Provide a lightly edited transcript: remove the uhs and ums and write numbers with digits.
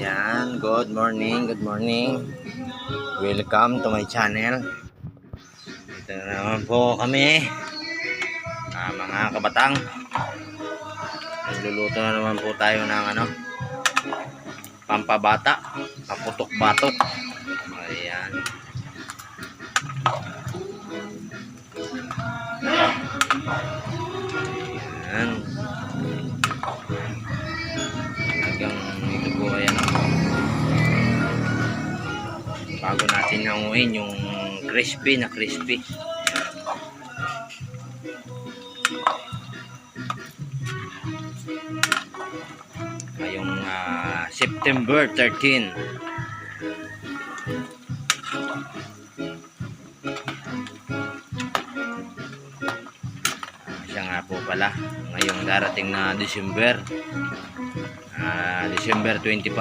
Ayan, good morning, good morning. Welcome to my channel. Dito na naman po kami, mga kabatang. Nagluluto na naman po tayo ng pampabata, paputok-batok. Ayan. Ayan. Hanggang ito po ay bago natin nanguhin yung crispy na crispy. Ngayong September 13. Siya nga po pala ngayong darating na December 25.